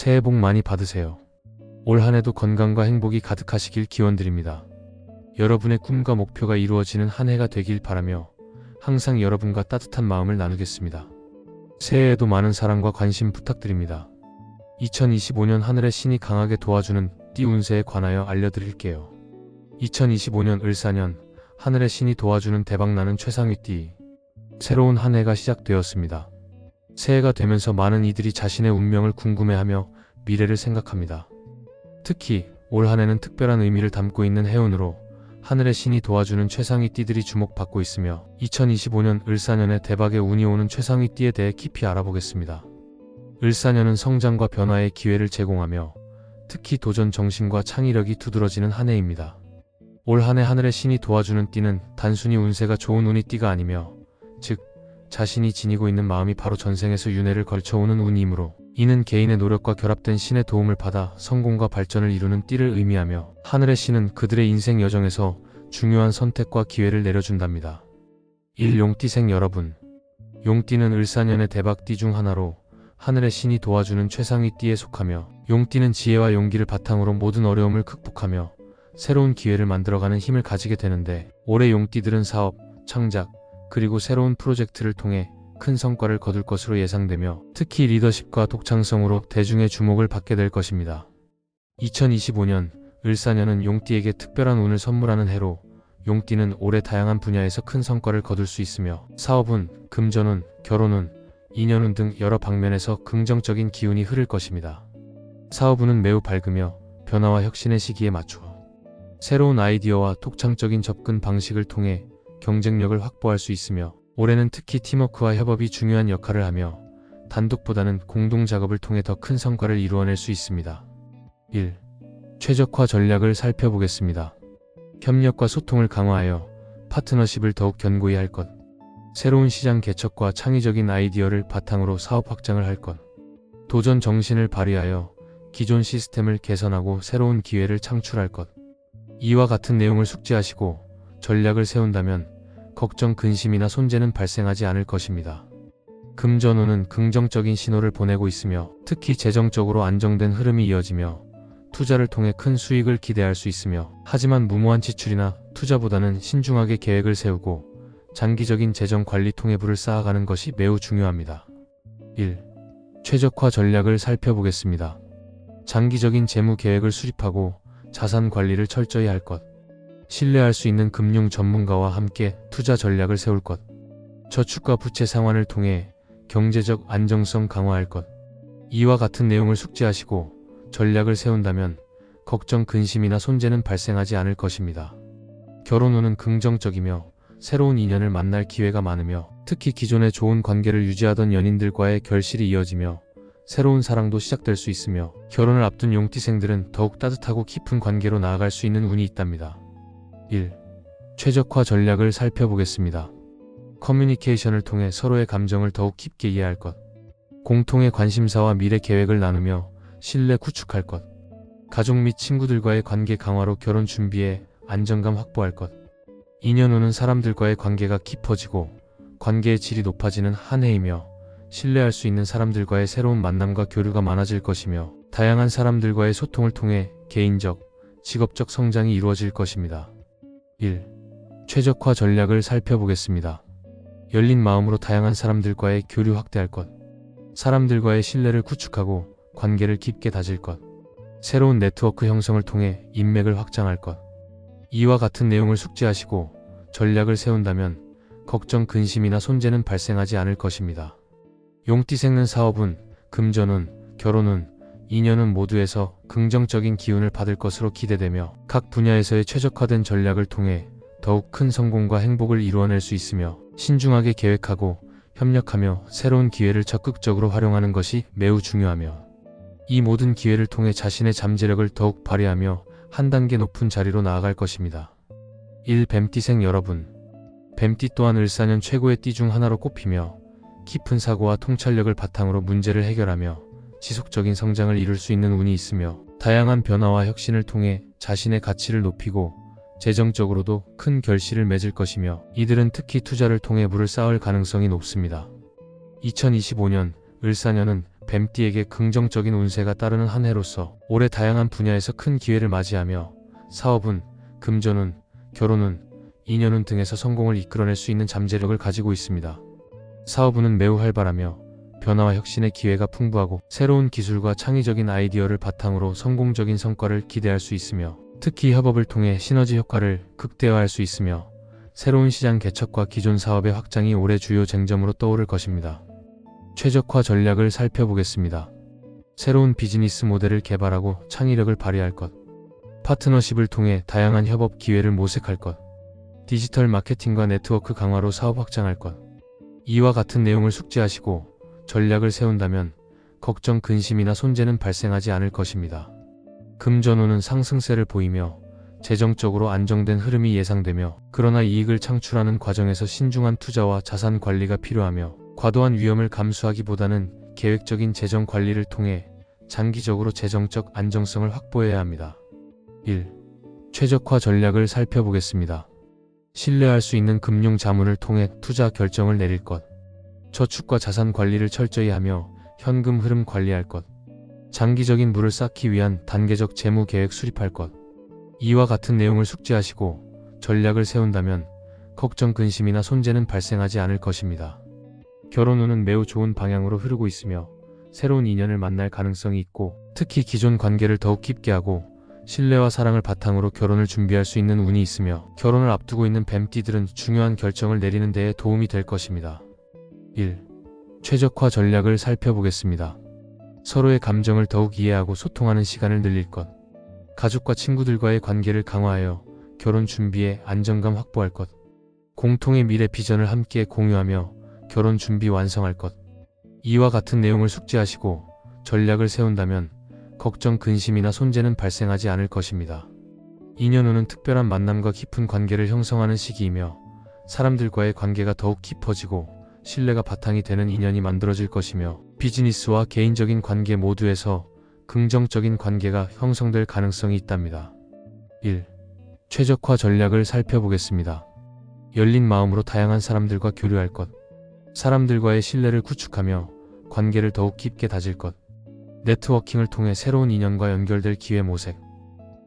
새해 복 많이 받으세요. 올 한해도 건강과 행복이 가득하시길 기원드립니다. 여러분의 꿈과 목표가 이루어지는 한 해가 되길 바라며 항상 여러분과 따뜻한 마음을 나누겠습니다. 새해에도 많은 사랑과 관심 부탁드립니다. 2025년 하늘의 신이 강하게 도와주는 띠 운세에 관하여 알려드릴게요. 2025년 을사년 하늘의 신이 도와주는 대박나는 최상위 띠. 새로운 한 해가 시작되었습니다. 새해가 되면서 많은 이들이 자신의 운명을 궁금해하며 미래를 생각합니다. 특히 올 한해는 특별한 의미를 담고 있는 해운으로 하늘의 신이 도와주는 최상위 띠들이 주목받고 있으며 2025년 을사년에 대박의 운이 오는 최상위 띠에 대해 깊이 알아보겠습니다. 을사년은 성장과 변화의 기회를 제공하며 특히 도전 정신과 창의력이 두드러지는 한 해입니다. 올 한해 하늘의 신이 도와주는 띠는 단순히 운세가 좋은 운이 띠가 아니며 즉 자신이 지니고 있는 마음이 바로 전생에서 윤회를 걸쳐오는 운이므로 이는 개인의 노력과 결합된 신의 도움을 받아 성공과 발전을 이루는 띠를 의미하며 하늘의 신은 그들의 인생 여정에서 중요한 선택과 기회를 내려준답니다. 1. 용띠생 여러분. 용띠는 을사년의 대박띠 중 하나로 하늘의 신이 도와주는 최상위 띠에 속하며 용띠는 지혜와 용기를 바탕으로 모든 어려움을 극복하며 새로운 기회를 만들어가는 힘을 가지게 되는데 올해 용띠들은 사업, 창작, 그리고 새로운 프로젝트를 통해 큰 성과를 거둘 것으로 예상되며 특히 리더십과 독창성으로 대중의 주목을 받게 될 것입니다. 2025년 을사년은 용띠에게 특별한 운을 선물하는 해로 용띠는 올해 다양한 분야에서 큰 성과를 거둘 수 있으며 사업운, 금전운, 결혼운, 인연운 등 여러 방면에서 긍정적인 기운이 흐를 것입니다. 사업운은 매우 밝으며 변화와 혁신의 시기에 맞추어 새로운 아이디어와 독창적인 접근 방식을 통해 경쟁력을 확보할 수 있으며 올해는 특히 팀워크와 협업이 중요한 역할을 하며 단독보다는 공동작업을 통해 더 큰 성과를 이루어낼 수 있습니다. 1. 최적화 전략을 살펴보겠습니다. 협력과 소통을 강화하여 파트너십을 더욱 견고히 할 것. 새로운 시장 개척과 창의적인 아이디어를 바탕으로 사업 확장을 할 것. 도전 정신을 발휘하여 기존 시스템을 개선하고 새로운 기회를 창출할 것. 이와 같은 내용을 숙지하시고 전략을 세운다면 걱정, 근심이나 손재는 발생하지 않을 것입니다. 금전운은 긍정적인 신호를 보내고 있으며 특히 재정적으로 안정된 흐름이 이어지며 투자를 통해 큰 수익을 기대할 수 있으며 하지만 무모한 지출이나 투자보다는 신중하게 계획을 세우고 장기적인 재정 관리 통해 부를 쌓아가는 것이 매우 중요합니다. 1. 최적화 전략을 살펴보겠습니다. 장기적인 재무 계획을 수립하고 자산 관리를 철저히 할 것. 신뢰할 수 있는 금융 전문가와 함께 투자 전략을 세울 것. 저축과 부채 상환을 통해 경제적 안정성 강화할 것. 이와 같은 내용을 숙지하시고 전략을 세운다면 걱정, 근심이나 손재는 발생하지 않을 것입니다. 결혼운은 긍정적이며 새로운 인연을 만날 기회가 많으며 특히 기존에 좋은 관계를 유지하던 연인들과의 결실이 이어지며 새로운 사랑도 시작될 수 있으며 결혼을 앞둔 용띠생들은 더욱 따뜻하고 깊은 관계로 나아갈 수 있는 운이 있답니다. 1. 최적화 전략을 살펴보겠습니다. 커뮤니케이션을 통해 서로의 감정을 더욱 깊게 이해할 것. 공통의 관심사와 미래 계획을 나누며 신뢰 구축할 것. 가족 및 친구들과의 관계 강화로 결혼 준비에 안정감 확보할 것. 인연운은 사람들과의 관계가 깊어지고 관계의 질이 높아지는 한 해이며 신뢰할 수 있는 사람들과의 새로운 만남과 교류가 많아질 것이며 다양한 사람들과의 소통을 통해 개인적, 직업적 성장이 이루어질 것입니다. 1. 최적화 전략을 살펴보겠습니다. 열린 마음으로 다양한 사람들과의 교류 확대할 것. 사람들과의 신뢰를 구축하고 관계를 깊게 다질 것. 새로운 네트워크 형성을 통해 인맥을 확장할 것. 이와 같은 내용을 숙지하시고 전략을 세운다면 걱정, 근심이나 손재는 발생하지 않을 것입니다. 용띠생은 사업운, 금전운, 결혼운, 인연운 모두에서 긍정적인 기운을 받을 것으로 기대되며 각 분야에서의 최적화된 전략을 통해 더욱 큰 성공과 행복을 이루어낼 수 있으며 신중하게 계획하고 협력하며 새로운 기회를 적극적으로 활용하는 것이 매우 중요하며 이 모든 기회를 통해 자신의 잠재력을 더욱 발휘하며 한 단계 높은 자리로 나아갈 것입니다. 1. 뱀띠생 여러분. 뱀띠 또한 을사년 최고의 띠 중 하나로 꼽히며 깊은 사고와 통찰력을 바탕으로 문제를 해결하며 지속적인 성장을 이룰 수 있는 운이 있으며 다양한 변화와 혁신을 통해 자신의 가치를 높이고 재정적으로도 큰 결실을 맺을 것이며 이들은 특히 투자를 통해 부를 쌓을 가능성이 높습니다. 2025년 을사년은 뱀띠에게 긍정적인 운세가 따르는 한 해로서 올해 다양한 분야에서 큰 기회를 맞이하며 사업운, 금전운, 결혼운, 인연운 등에서 성공을 이끌어낼 수 있는 잠재력을 가지고 있습니다. 사업운은 매우 활발하며 변화와 혁신의 기회가 풍부하고 새로운 기술과 창의적인 아이디어를 바탕으로 성공적인 성과를 기대할 수 있으며 특히 협업을 통해 시너지 효과를 극대화할 수 있으며 새로운 시장 개척과 기존 사업의 확장이 올해 주요 쟁점으로 떠오를 것입니다. 최적화 전략을 살펴보겠습니다. 새로운 비즈니스 모델을 개발하고 창의력을 발휘할 것. 파트너십을 통해 다양한 협업 기회를 모색할 것. 디지털 마케팅과 네트워크 강화로 사업 확장할 것. 이와 같은 내용을 숙지하시고 전략을 세운다면 걱정, 근심이나 손재는 발생하지 않을 것입니다. 금전운은 상승세를 보이며 재정적으로 안정된 흐름이 예상되며 그러나 이익을 창출하는 과정에서 신중한 투자와 자산 관리가 필요하며 과도한 위험을 감수하기보다는 계획적인 재정 관리를 통해 장기적으로 재정적 안정성을 확보해야 합니다. 1. 최적화 전략을 살펴보겠습니다. 신뢰할 수 있는 금융 자문을 통해 투자 결정을 내릴 것. 저축과 자산 관리를 철저히 하며 현금 흐름 관리할 것. 장기적인 물을 쌓기 위한 단계적 재무 계획 수립할 것. 이와 같은 내용을 숙지하시고 전략을 세운다면 걱정, 근심이나 손재는 발생하지 않을 것입니다. 결혼운은 매우 좋은 방향으로 흐르고 있으며 새로운 인연을 만날 가능성이 있고 특히 기존 관계를 더욱 깊게 하고 신뢰와 사랑을 바탕으로 결혼을 준비할 수 있는 운이 있으며 결혼을 앞두고 있는 뱀띠들은 중요한 결정을 내리는 데에 도움이 될 것입니다. 1. 최적화 전략을 살펴보겠습니다. 서로의 감정을 더욱 이해하고 소통하는 시간을 늘릴 것. 가족과 친구들과의 관계를 강화하여 결혼 준비에 안정감 확보할 것. 공통의 미래 비전을 함께 공유하며 결혼 준비 완성할 것. 이와 같은 내용을 숙지하시고 전략을 세운다면 걱정, 근심이나 손재는 발생하지 않을 것입니다. 인연운은 특별한 만남과 깊은 관계를 형성하는 시기이며 사람들과의 관계가 더욱 깊어지고 신뢰가 바탕이 되는 인연이 만들어질 것이며 비즈니스와 개인적인 관계 모두에서 긍정적인 관계가 형성될 가능성이 있답니다. 1. 최적화 전략을 살펴보겠습니다. 열린 마음으로 다양한 사람들과 교류할 것. 사람들과의 신뢰를 구축하며 관계를 더욱 깊게 다질 것. 네트워킹을 통해 새로운 인연과 연결될 기회 모색.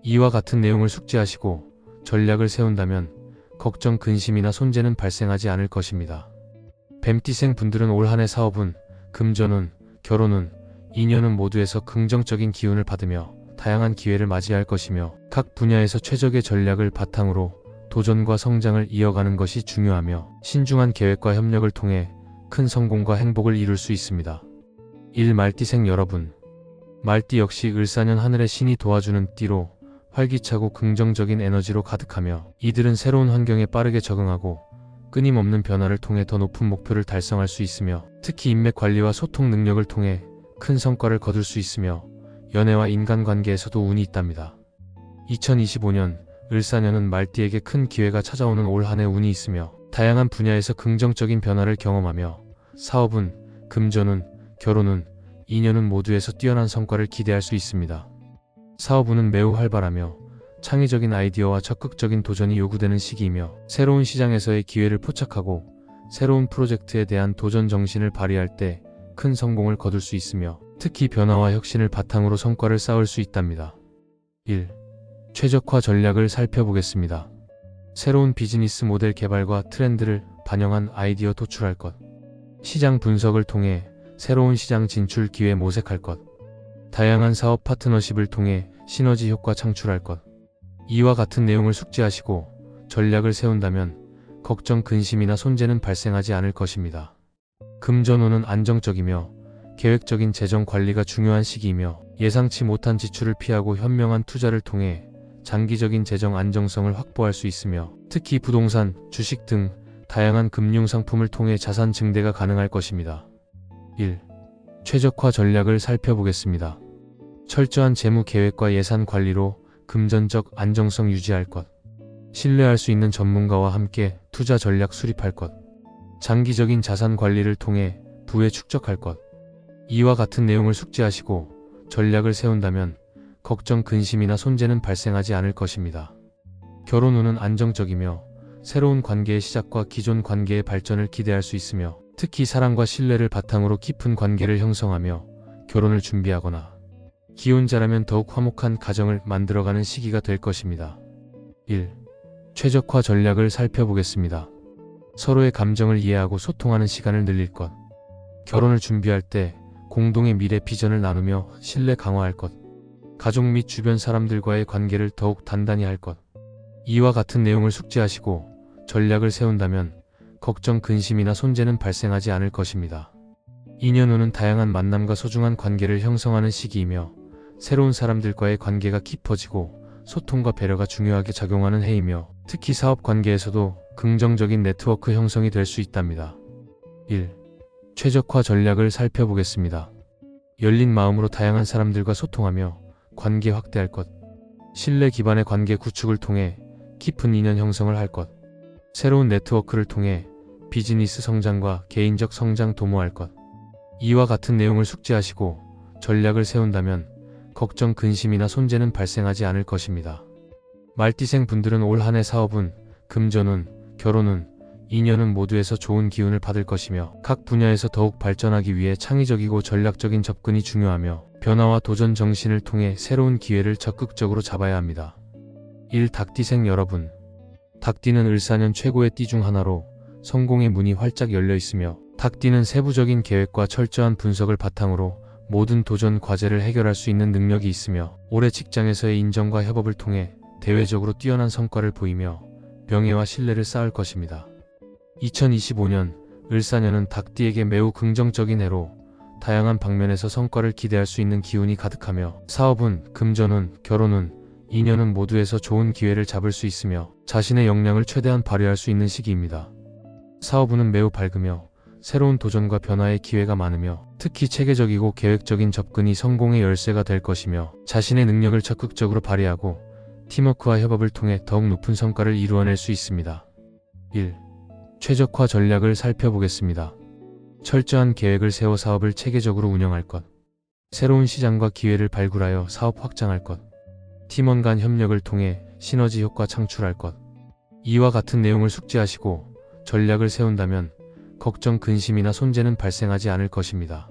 이와 같은 내용을 숙지하시고 전략을 세운다면 걱정, 근심이나 손재는 발생하지 않을 것입니다. 뱀띠생 분들은 올 한해 사업운, 금전운, 결혼운, 인연운 모두에서 긍정적인 기운을 받으며 다양한 기회를 맞이할 것이며 각 분야에서 최적의 전략을 바탕으로 도전과 성장을 이어가는 것이 중요하며 신중한 계획과 협력을 통해 큰 성공과 행복을 이룰 수 있습니다. 1. 말띠생 여러분. 말띠 역시 을사년 하늘의 신이 도와주는 띠로 활기차고 긍정적인 에너지로 가득하며 이들은 새로운 환경에 빠르게 적응하고 끊임없는 변화를 통해 더 높은 목표를 달성할 수 있으며 특히 인맥 관리와 소통 능력을 통해 큰 성과를 거둘 수 있으며 연애와 인간관계에서도 운이 있답니다. 2025년 을사년은 말띠에게 큰 기회가 찾아오는 올 한해 운이 있으며 다양한 분야에서 긍정적인 변화를 경험하며 사업운, 금전운, 결혼운, 인연운 모두에서 뛰어난 성과를 기대할 수 있습니다. 사업운은 매우 활발하며 창의적인 아이디어와 적극적인 도전이 요구되는 시기이며 새로운 시장에서의 기회를 포착하고 새로운 프로젝트에 대한 도전 정신을 발휘할 때 큰 성공을 거둘 수 있으며 특히 변화와 혁신을 바탕으로 성과를 쌓을 수 있답니다. 1. 최적화 전략을 살펴보겠습니다. 새로운 비즈니스 모델 개발과 트렌드를 반영한 아이디어 도출할 것. 시장 분석을 통해 새로운 시장 진출 기회 모색할 것. 다양한 사업 파트너십을 통해 시너지 효과 창출할 것. 이와 같은 내용을 숙지하시고 전략을 세운다면 걱정, 근심이나 손재는 발생하지 않을 것입니다. 금전운은 안정적이며 계획적인 재정 관리가 중요한 시기이며 예상치 못한 지출을 피하고 현명한 투자를 통해 장기적인 재정 안정성을 확보할 수 있으며 특히 부동산, 주식 등 다양한 금융 상품을 통해 자산 증대가 가능할 것입니다. 1. 최적화 전략을 살펴보겠습니다. 철저한 재무 계획과 예산 관리로 금전적 안정성 유지할 것. 신뢰할 수 있는 전문가와 함께 투자 전략 수립할 것. 장기적인 자산 관리를 통해 부에 축적할 것. 이와 같은 내용을 숙지하시고 전략을 세운다면 걱정, 근심이나 손재는 발생하지 않을 것입니다. 결혼운은 안정적이며 새로운 관계의 시작과 기존 관계의 발전을 기대할 수 있으며 특히 사랑과 신뢰를 바탕으로 깊은 관계를 형성하며 결혼을 준비하거나 기혼자라면 더욱 화목한 가정을 만들어가는 시기가 될 것입니다. 1. 최적화 전략을 살펴보겠습니다. 서로의 감정을 이해하고 소통하는 시간을 늘릴 것. 결혼을 준비할 때 공동의 미래 비전을 나누며 신뢰 강화할 것. 가족 및 주변 사람들과의 관계를 더욱 단단히 할 것. 이와 같은 내용을 숙지하시고 전략을 세운다면 걱정, 근심이나 손재는 발생하지 않을 것입니다. 2년 후는 다양한 만남과 소중한 관계를 형성하는 시기이며 새로운 사람들과의 관계가 깊어지고 소통과 배려가 중요하게 작용하는 해이며 특히 사업 관계에서도 긍정적인 네트워크 형성이 될 수 있답니다. 1. 최적화 전략을 살펴보겠습니다. 열린 마음으로 다양한 사람들과 소통하며 관계 확대할 것. 신뢰 기반의 관계 구축을 통해 깊은 인연 형성을 할 것. 새로운 네트워크를 통해 비즈니스 성장과 개인적 성장 도모할 것. 이와 같은 내용을 숙지하시고 전략을 세운다면 걱정, 근심이나 손재는 발생하지 않을 것입니다. 말띠생 분들은 올 한 해 사업운, 금전운, 결혼운, 인연운 모두에서 좋은 기운을 받을 것이며 각 분야에서 더욱 발전하기 위해 창의적이고 전략적인 접근이 중요하며 변화와 도전 정신을 통해 새로운 기회를 적극적으로 잡아야 합니다. 1. 닭띠생 여러분. 닭띠는 을사년 최고의 띠 중 하나로 성공의 문이 활짝 열려 있으며 닭띠는 세부적인 계획과 철저한 분석을 바탕으로 모든 도전 과제를 해결할 수 있는 능력이 있으며 올해 직장에서의 인정과 협업을 통해 대외적으로 뛰어난 성과를 보이며 명예와 신뢰를 쌓을 것입니다. 2025년 을사년은 닭띠에게 매우 긍정적인 해로 다양한 방면에서 성과를 기대할 수 있는 기운이 가득하며 사업운, 금전운, 결혼운, 인연운 모두에서 좋은 기회를 잡을 수 있으며 자신의 역량을 최대한 발휘할 수 있는 시기입니다. 사업운은 매우 밝으며 새로운 도전과 변화의 기회가 많으며 특히 체계적이고 계획적인 접근이 성공의 열쇠가 될 것이며 자신의 능력을 적극적으로 발휘하고 팀워크와 협업을 통해 더욱 높은 성과를 이루어낼 수 있습니다. 1. 최적화 전략을 살펴보겠습니다. 철저한 계획을 세워 사업을 체계적으로 운영할 것. 새로운 시장과 기회를 발굴하여 사업 확장할 것. 팀원 간 협력을 통해 시너지 효과 창출할 것. 이와 같은 내용을 숙지하시고 전략을 세운다면 걱정, 근심이나 손재는 발생하지 않을 것입니다.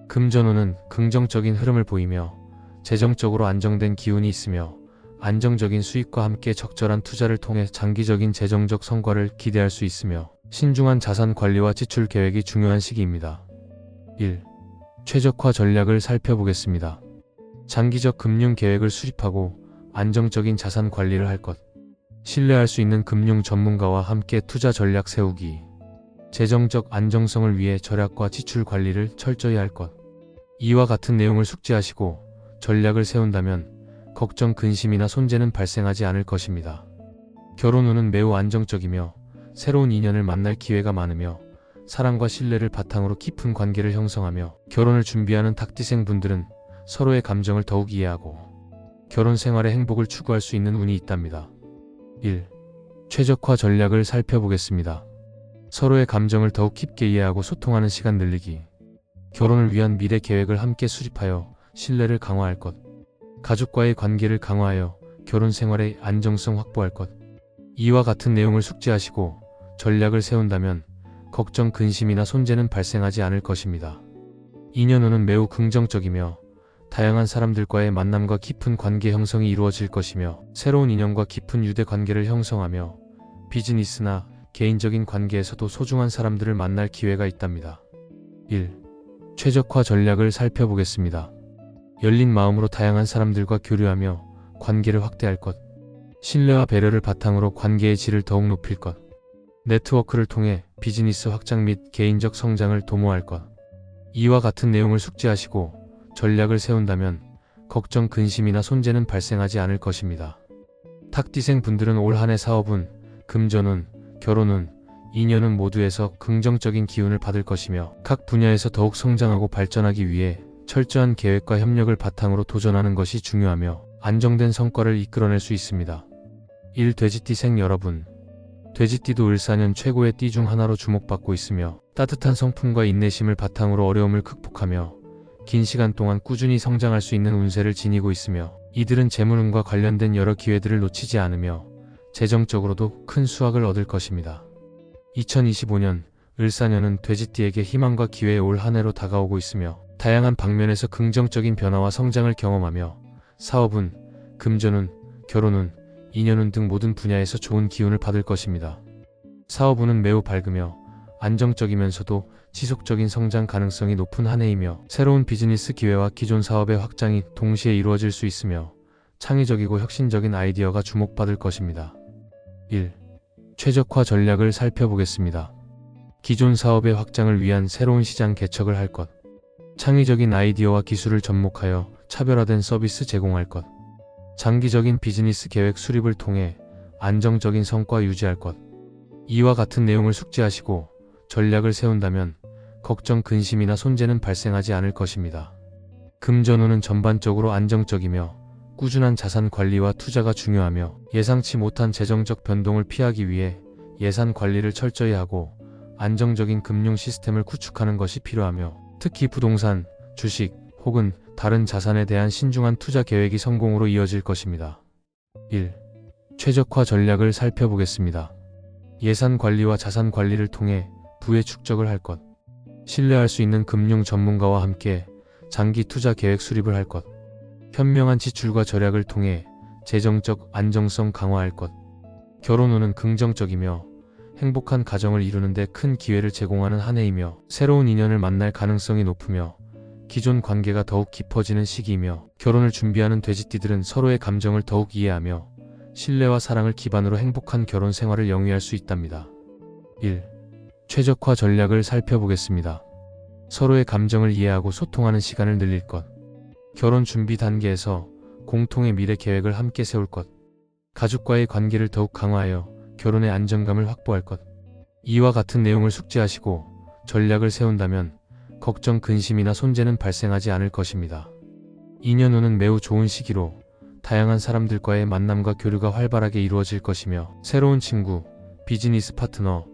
금전운은 긍정적인 흐름을 보이며 재정적으로 안정된 기운이 있으며 안정적인 수익과 함께 적절한 투자를 통해 장기적인 재정적 성과를 기대할 수 있으며 신중한 자산 관리와 지출 계획이 중요한 시기입니다. 1. 최적화 전략을 살펴보겠습니다. 장기적 금융 계획을 수립하고 안정적인 자산 관리를 할 것. 신뢰할 수 있는 금융 전문가와 함께 투자 전략 세우기. 재정적 안정성을 위해 절약과 지출 관리를 철저히 할 것. 이와 같은 내용을 숙지하시고 전략을 세운다면 걱정, 근심이나 손재는 발생하지 않을 것입니다. 결혼운은 매우 안정적이며 새로운 인연을 만날 기회가 많으며 사랑과 신뢰를 바탕으로 깊은 관계를 형성하며 결혼을 준비하는 닭띠생 분들은 서로의 감정을 더욱 이해하고 결혼 생활의 행복을 추구할 수 있는 운이 있답니다. 1. 최적화 전략을 살펴보겠습니다. 서로의 감정을 더욱 깊게 이해하고 소통하는 시간 늘리기. 결혼을 위한 미래 계획을 함께 수립하여 신뢰를 강화할 것. 가족과의 관계를 강화하여 결혼 생활의 안정성 확보할 것. 이와 같은 내용을 숙지하시고 전략을 세운다면 걱정, 근심이나 손재는 발생하지 않을 것입니다. 인연운은 매우 긍정적이며 다양한 사람들과의 만남과 깊은 관계 형성이 이루어질 것이며 새로운 인연과 깊은 유대 관계를 형성하며 비즈니스나 개인적인 관계에서도 소중한 사람들을 만날 기회가 있답니다. 1. 최적화 전략을 살펴보겠습니다. 열린 마음으로 다양한 사람들과 교류하며 관계를 확대할 것. 신뢰와 배려를 바탕으로 관계의 질을 더욱 높일 것. 네트워크를 통해 비즈니스 확장 및 개인적 성장을 도모할 것. 이와 같은 내용을 숙지하시고 전략을 세운다면 걱정, 근심이나 손재는 발생하지 않을 것입니다. 닭띠생 분들은 올 한 해 사업운, 금전운, 결혼운, 인연운 모두에서 긍정적인 기운을 받을 것이며 각 분야에서 더욱 성장하고 발전하기 위해 철저한 계획과 협력을 바탕으로 도전하는 것이 중요하며 안정된 성과를 이끌어낼 수 있습니다. 1. 돼지띠생 여러분. 돼지띠도 을사년 최고의 띠 중 하나로 주목받고 있으며 따뜻한 성품과 인내심을 바탕으로 어려움을 극복하며 긴 시간 동안 꾸준히 성장할 수 있는 운세를 지니고 있으며 이들은 재물운과 관련된 여러 기회들을 놓치지 않으며 재정적으로도 큰 수확을 얻을 것입니다. 2025년 을사년은 돼지띠에게 희망과 기회의 올 한 해로 다가오고 있으며 다양한 방면에서 긍정적인 변화와 성장을 경험하며 사업운, 금전운, 결혼운, 인연운 등 모든 분야에서 좋은 기운을 받을 것입니다. 사업운은 매우 밝으며 안정적이면서도 지속적인 성장 가능성이 높은 한 해이며 새로운 비즈니스 기회와 기존 사업의 확장이 동시에 이루어질 수 있으며 창의적이고 혁신적인 아이디어가 주목받을 것입니다. 1. 최적화 전략을 살펴보겠습니다. 기존 사업의 확장을 위한 새로운 시장 개척을 할 것. 창의적인 아이디어와 기술을 접목하여 차별화된 서비스 제공할 것. 장기적인 비즈니스 계획 수립을 통해 안정적인 성과 유지할 것. 이와 같은 내용을 숙지하시고 전략을 세운다면 걱정, 근심이나 손재는 발생하지 않을 것입니다. 금전운은 전반적으로 안정적이며 꾸준한 자산 관리와 투자가 중요하며 예상치 못한 재정적 변동을 피하기 위해 예산 관리를 철저히 하고 안정적인 금융 시스템을 구축하는 것이 필요하며 특히 부동산, 주식 혹은 다른 자산에 대한 신중한 투자 계획이 성공으로 이어질 것입니다. 1. 최적화 전략을 살펴보겠습니다. 예산 관리와 자산 관리를 통해 부의 축적을 할 것. 신뢰할 수 있는 금융 전문가와 함께 장기 투자 계획 수립을 할 것. 현명한 지출과 절약을 통해 재정적 안정성 강화할 것. 결혼운은 긍정적이며 행복한 가정을 이루는 데 큰 기회를 제공하는 한 해이며 새로운 인연을 만날 가능성이 높으며 기존 관계가 더욱 깊어지는 시기이며 결혼을 준비하는 돼지띠들은 서로의 감정을 더욱 이해하며 신뢰와 사랑을 기반으로 행복한 결혼 생활을 영위할 수 있답니다. 1. 최적화 전략을 살펴보겠습니다. 서로의 감정을 이해하고 소통하는 시간을 늘릴 것. 결혼 준비 단계에서 공통의 미래 계획을 함께 세울 것. 가족과의 관계를 더욱 강화하여 결혼의 안정감을 확보할 것. 이와 같은 내용을 숙지하시고 전략을 세운다면 걱정, 근심이나 손재는 발생하지 않을 것입니다. 인연운은 매우 좋은 시기로 다양한 사람들과의 만남과 교류가 활발하게 이루어질 것이며 새로운 친구, 비즈니스 파트너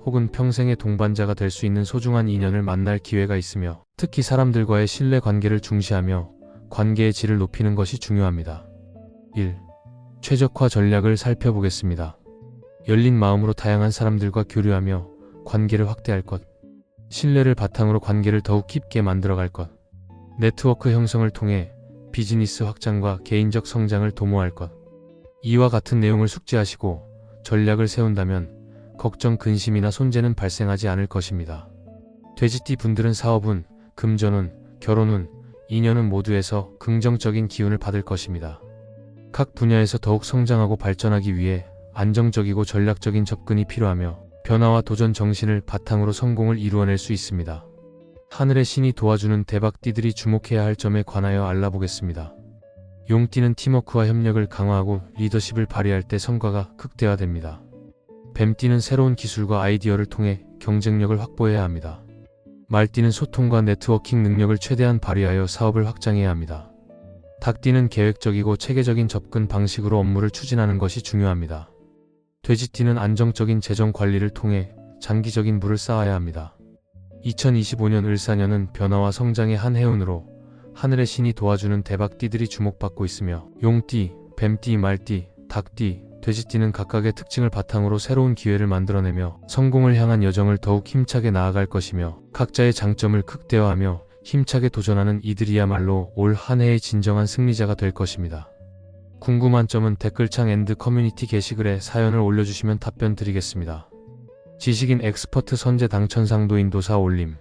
혹은 평생의 동반자가 될 수 있는 소중한 인연을 만날 기회가 있으며 특히 사람들과의 신뢰 관계를 중시하며 관계의 질을 높이는 것이 중요합니다. 1. 최적화 전략을 살펴보겠습니다. 열린 마음으로 다양한 사람들과 교류하며 관계를 확대할 것. 신뢰를 바탕으로 관계를 더욱 깊게 만들어갈 것. 네트워크 형성을 통해 비즈니스 확장과 개인적 성장을 도모할 것. 이와 같은 내용을 숙지하시고 전략을 세운다면 걱정, 근심이나 손재는 발생하지 않을 것입니다. 돼지띠 분들은 사업운, 금전운, 결혼운, 인연운 모두에서 긍정적인 기운을 받을 것입니다. 각 분야에서 더욱 성장하고 발전하기 위해 안정적이고 전략적인 접근이 필요하며 변화와 도전 정신을 바탕으로 성공을 이루어낼 수 있습니다. 하늘의 신이 도와주는 대박띠들이 주목해야 할 점에 관하여 알아보겠습니다. 용띠는 팀워크와 협력을 강화하고 리더십을 발휘할 때 성과가 극대화됩니다. 뱀띠는 새로운 기술과 아이디어를 통해 경쟁력을 확보해야 합니다. 말띠는 소통과 네트워킹 능력을 최대한 발휘하여 사업을 확장해야 합니다. 닭띠는 계획적이고 체계적인 접근 방식으로 업무를 추진하는 것이 중요합니다. 돼지띠는 안정적인 재정 관리를 통해 장기적인 부를 쌓아야 합니다. 2025년 을사년은 변화와 성장의 한 해운으로 하늘의 신이 도와주는 대박띠들이 주목받고 있으며 용띠, 뱀띠, 말띠, 닭띠, 돼지띠는 각각의 특징을 바탕으로 새로운 기회를 만들어내며 성공을 향한 여정을 더욱 힘차게 나아갈 것이며 각자의 장점을 극대화하며 힘차게 도전하는 이들이야말로 올 한 해의 진정한 승리자가 될 것입니다. 궁금한 점은 댓글창 앤드 커뮤니티 게시글에 사연을 올려주시면 답변 드리겠습니다. 지식인 엑스퍼트 선제 당첨상도 인도사 올림.